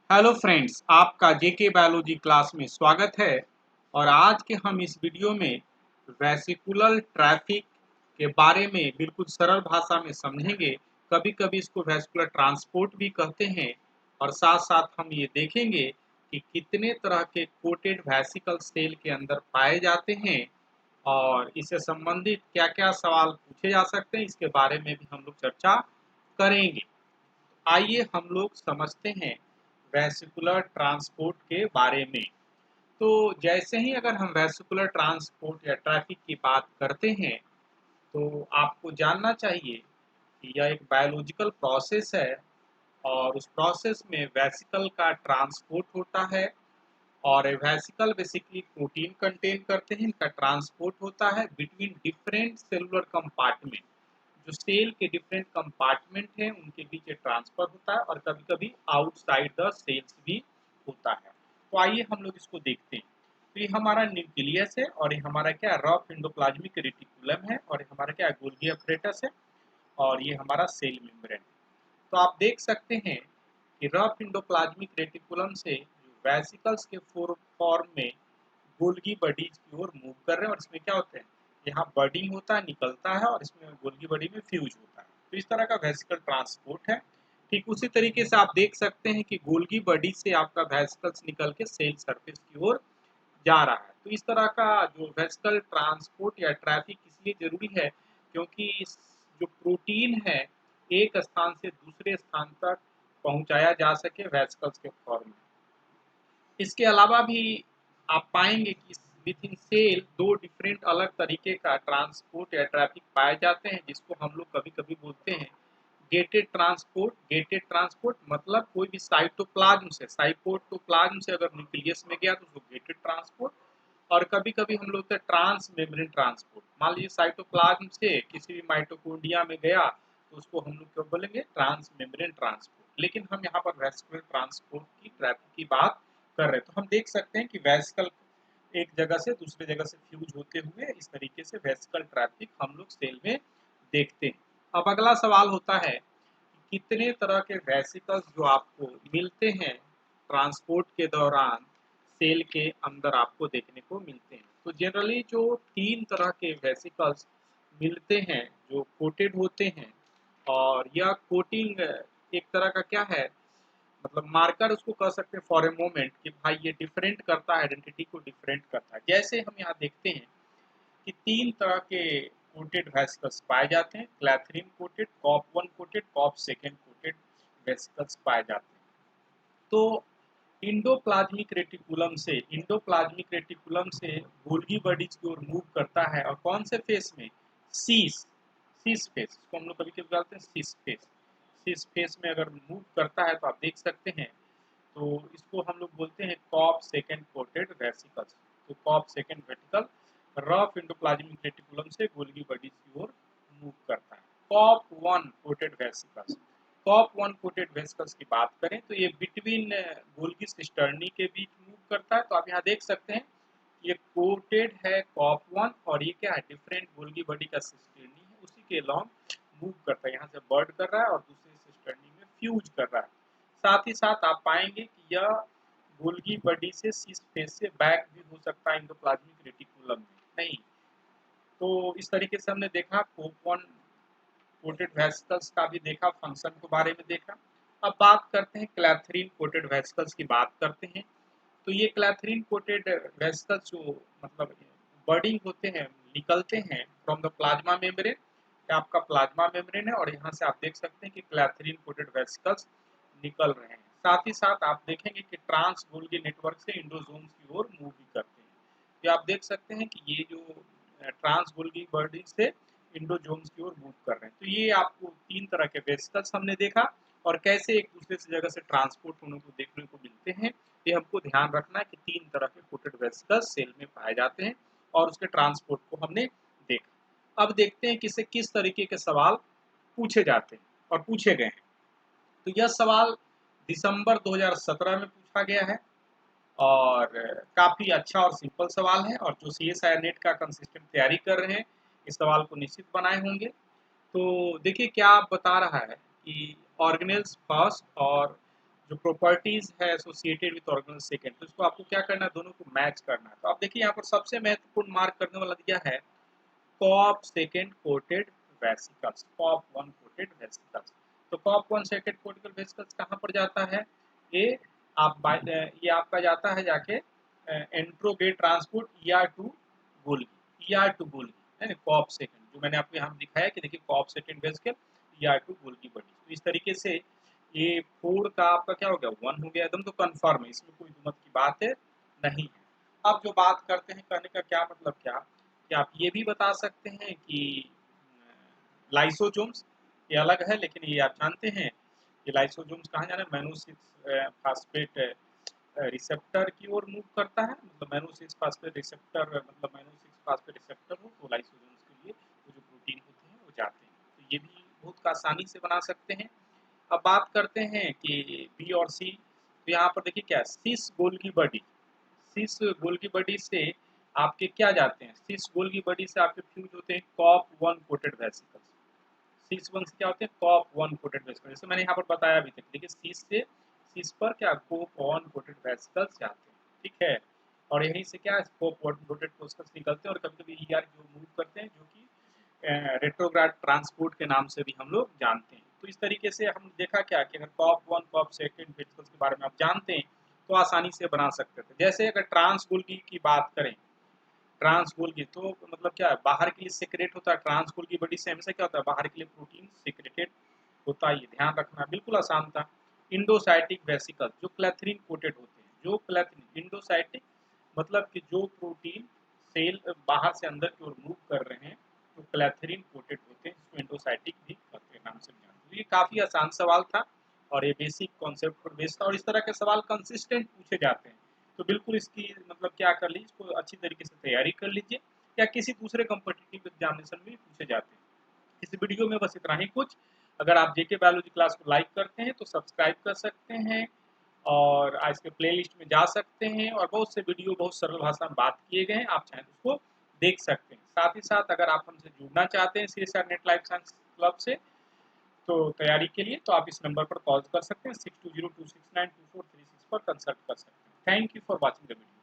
Hello friends, आपका जेके biology class में स्वागत है। और आज के हम इस वीडियो में वेसिकुलर ट्रैफिक के बारे में बिल्कुल सरल भाषा में समझेंगे। कभी कभी इसको वेसिकुलर ट्रांसपोर्ट भी कहते हैं। और साथ साथ हम ये देखेंगे कि कितने तरह के कोटेड वेसिकल सेल के अंदर पाए जाते हैं और इससे संबंधित क्या क्या सवाल पूछे जा सकते हैं, इसके बारे में भी हम लोग चर्चा करेंगे। आइए हम लोग समझते हैं वेसिकुलर ट्रांसपोर्ट के बारे में। तो जैसे ही अगर हम वेसिकुलर ट्रांसपोर्ट या ट्रैफिक की बात करते हैं तो आपको जानना चाहिए कि यह एक बायोलॉजिकल प्रोसेस है और उस प्रोसेस में वेसिकल का ट्रांसपोर्ट होता है। और वेसिकल बेसिकली प्रोटीन कंटेन करते हैं, इनका ट्रांसपोर्ट होता है बिटवीन डिफरेंट सेलुलर कंपार्टमेंट। जो सेल के डिफरेंट कंपार्टमेंट हैं उनके बीच ये ट्रांसफर होता है और कभी कभी आउटसाइड द सेल्स भी होता है। तो आइए हम लोग इसको देखते हैं। तो ये हमारा न्यूक्लियस है और ये हमारा क्या रफ एंडोप्लाज्मिक रेटिकुलम है और ये हमारा क्या गोल्गी अपरेटस है और ये हमारा सेल मेम्ब्रेन है। तो आप देख सकते हैं कि रफ एंडोप्लाज्मिक रेटिकुलम से वेसिकल्स के फॉर्म में गोल्गी बॉडीज की ओर मूव कर रहे हैं। और इसमें क्या होता है, यहाँ बर्डिंग होता है, निकलता है और इसमें गोल्गी बॉडी में फ्यूज होता है। तो इस तरह का वेसिकल ट्रांसपोर्ट है। ठीक उसी तरीके से आप देख सकते हैं कि गोल्गी बॉडी से आपका वेसिकल्स निकल के सेल सरफेस की ओर जा रहा है। तो इस तरह का जो वेसिकल ट्रांसपोर्ट या ट्रैफिक इसलिए जरूरी है क्योंकि इस जो प्रोटीन है एक स्थान से दूसरे स्थान तक पहुंचाया जा सके वेसिकल्स के फॉर्म में। इसके अलावा भी आप पाएंगे कि विद इन सेल दो डिफरेंट अलग तरीके का ट्रांसपोर्ट या ट्रैफिक पाए जाते हैं, जिसको हम लोग कभी कभी बोलते हैं गेटेड ट्रांसपोर्ट। गेटेड ट्रांसपोर्ट मतलब कोई भी साइटोप्लाज्म से अगर न्यूक्लियस में गया तो उसको गेटेड ट्रांसपोर्ट। और कभी कभी हम लोग ट्रांस मेम्ब्रेन ट्रांसपोर्ट, मान लीजिए साइटोप्लाज्म से किसी भी माइटोकॉन्ड्रिया में गया तो उसको हम लोग क्या बोलेंगे, ट्रांस मेम्ब्रेन ट्रांसपोर्ट। लेकिन हम यहाँ पर वेस्कुलर ट्रांसपोर्ट की ट्रैफिक की बात कर रहे हैं। तो हम देख सकते हैं कि वेसिकल एक जगह से दूसरे जगह से फ्यूज होते हुए इस तरीके से वेसिकल ट्रैफिक हम लोग सेल में देखते हैं। अब अगला सवाल होता है कि कितने तरह के वेसिकल्स जो आपको मिलते हैं ट्रांसपोर्ट के दौरान सेल के अंदर आपको देखने को मिलते हैं। तो जनरली जो तीन तरह के वेसिकल्स मिलते हैं जो कोटेड होते हैं, और यह कोटिंग एक तरह का क्या है, मतलब मार्कर उसको कह सकते हैं फॉर ए मोमेंट कि भाई ये डिफरेंट करता है, आइडेंटिटी को डिफरेंट करता है। जैसे हम यहाँ देखते हैं कि तीन तरह के कोटेड वेसिकल्स पाए जाते हैं, clathrin coated, COP one coated, COP second coated vesicles पाए जाते हैं। तो इंडोप्लाज्मिक रेटिकुलम से गोल्गी बॉडीज की ओर मूव करता है और कौन से फेस में, सीस सीस फेस, इसको हम लोग कभी कभी बोलते हैं सीस फेस। सीस फेस में अगर मूव करता है तो आप देख सकते हैं, तो इसको हम लोग बोलते हैं कॉप सेकेंड कोटेड वेसिकल्स। तो COP second vesicle rough endoplasmic reticulum से गोल्गी बॉडीज की ओर मूव करता है। COP one coated vesicles, COP one coated vesicles की बात करें तो ये बिटवीन गोल्गी सिस्टर्नी के बीच मूव करता है। तो आप यहाँ देख सकते हैं ये कोटेड है कॉप वन और ये क्या है, डिफरेंट गोल्गी बॉडी का सिस्टर्नी है, उसी के लॉन्ग मूव करता है, यहाँ से बर्ड कर रहा है और दूसरे सिस्टर्नी में फ्यूज कर रहा है। साथ ही साथ आप पाएंगे कि यह गोल्गी बॉडी से सिस फेस से बैक भी हो सकता है एंडोप्लाज्मिक रेटिकुलम में नहीं। तो इस तरीके से हमने देखा कोप कोटेड वेसिकल्स का भी देखा, फंक्शन के बारे में देखा। अब बात करते हैं क्लैथरीन कोटेड वेसिकल्स की बात करते हैं। तो ये क्लैथरीन कोटेड वेसिकल्स जो मतलब बर्डिंग होते हैं, निकलते हैं फ्रॉम द प्लाज्मा मेम्ब्रेन। आपका प्लाज्मा मेम्ब्रेन है और यहाँ से आप देख सकते हैं कि क्लैथरीन कोटेड वेसिकल्स निकल रहे हैं। साथ ही साथ आप देखेंगे कि ट्रांस गोल्गी नेटवर्क से इंडोसोम्स की ओर मूव भी करते हैं। तो आप देख सकते हैं कि ये जो ट्रांस गोल्गी बॉडी से इंडोजोम्स की ओर मूव कर रहे हैं। तो ये आपको तीन तरह के वेसिकल्स हमने देखा और कैसे एक दूसरे से जगह से ट्रांसपोर्ट होने को देखने को मिलते हैं। ये हमको ध्यान रखना है कि तीन तरह के कोटेड वेसिकल्स सेल में पाए जाते हैं और उसके ट्रांसपोर्ट को हमने देखा। अब देखते हैं कि इससे किस तरीके के सवाल पूछे जाते हैं और पूछे गए हैं। तो यह सवाल दिसंबर 2017 में पूछा गया है और काफ़ी अच्छा और सिंपल सवाल है। और जो CSIR नेट का कंसिस्टेंट तैयारी कर रहे हैं इस सवाल को निश्चित बनाए होंगे। तो देखिए क्या बता रहा है कि ऑर्गेनेल्स फर्स्ट और जो प्रॉपर्टीज है एसोसिएटेड विद ऑर्गेनल सेकेंड, तो इसको आपको क्या करना है, दोनों को मैच करना है। तो आप देखिए यहाँ पर सबसे महत्वपूर्ण मार्क करने वाला दिया है COP second coated vesicles, COP one coated vesicles. तो COP one second coated vesicles कहाँ पर जाता है, ये ये आपका जाता है जाके anterograde transport ER to Golgi, ER to Golgi है ना, कॉप सेकेंड जो मैंने आपको यहाँ दिखाया कि देखिए COP second vesicle ER to Golgi body. तो इस तरीके से ये 4 का आपका क्या हो गया 1 हो गया, एकदम तो कंफर्म है, इसमें कोई दुमत की बात है नहीं है। अब जो बात करते हैं कहने का क्या मतलब क्या, कि आप ये भी बता सकते हैं कि लाइसोसोम्स ये अलग है, लेकिन ये आप जानते हैं कि लाइसोसोम्स कहाँ जाना है, मेनो 6 फास्फेट रिसेप्टर की ओर मूव करता है। मतलब मेनो 6 फास्फेट रिसेप्टर, मतलब मेनो 6 फास्फेट रिसेप्टर हो तो लाइसोसोम्स के लिए वो जो प्रोटीन होते हैं वो जाते हैं। तो ये भी बहुत आसानी से बना सकते हैं। अब बात करते हैं कि बी और सी, तो यहाँ पर देखिए क्या सिस गोल्गी बॉडी, सिस गोल्गी बॉडी से आपके क्या जाते हैं, सिस गोल्गी बॉडी से आपके फ्यूज होते हैं कॉप वन कोटेड वेसिकल्स। सिस वन से क्या होते हैं कॉप वन कोटेड वेसिकल्स, जैसे मैंने यहाँ पर बताया अभी तक, देखिए सिस से सिस पर क्या कोप वन कोटेड वेसिकल्स जाते हैं, ठीक है। और यहीं से क्या कोप वन कोटेड वेसिकल्स निकलते हैं और कभी कभी ईआर जो मूव करते हैं, जो कि रेट्रोग्राड ट्रांसपोर्ट के नाम से भी हम लोग जानते हैं। तो इस तरीके से हम देखा क्या कि अगर COP one COP second vesicles के बारे में आप जानते हैं तो आसानी से बना सकते थे। जैसे अगर ट्रांस गोल्गी की बात करें, ट्रांस गोल्गी तो मतलब क्या है, बाहर के लिए सिक्रेट होता है, ट्रांस गोल्गी बॉडी से हमेशा क्या होता है बाहर के लिए प्रोटीन सिक्रेटेड होता है, ये ध्यान रखना बिल्कुल आसान था। इंडोसाइटिक वेसिकल जो क्लैथरीन कोटेड होते हैं, जो क्लैथरीन इंडोसाइटिक मतलब कि जो प्रोटीन सेल बाहर से अंदर की ओर मूव कर रहे हैं तो क्लैथरीन कोटेड होते हैं, इसको इंडोसाइटिक भी कहते हैं, नाम से जानते हैं। ये काफी आसान सवाल था और ये बेसिक कॉन्सेप्ट पर बेस्ड था, और इस तरह के सवाल कंसिस्टेंट पूछे जाते हैं। तो बिल्कुल इसकी मतलब क्या कर लीजिए, इसको अच्छी तरीके से तैयारी कर लीजिए, या किसी दूसरे कॉम्पिटिटिव एग्जामिनेशन में पूछे जाते हैं। इस वीडियो में बस इतना ही कुछ। अगर आप जेके बायोलॉजी क्लास को लाइक करते हैं तो सब्सक्राइब कर सकते हैं और आज के प्लेलिस्ट में जा सकते हैं, और बहुत से वीडियो बहुत सरल भाषा में बात किए गए हैं, आप चाहें तो उसको देख सकते हैं। साथ ही साथ अगर आप हमसे जुड़ना चाहते हैं CSR net life science club से तो तैयारी के लिए, तो आप इस नंबर पर कॉल कर सकते हैं 6202692436 पर कंसल्ट कर सकते हैं। Thank you for watching the video.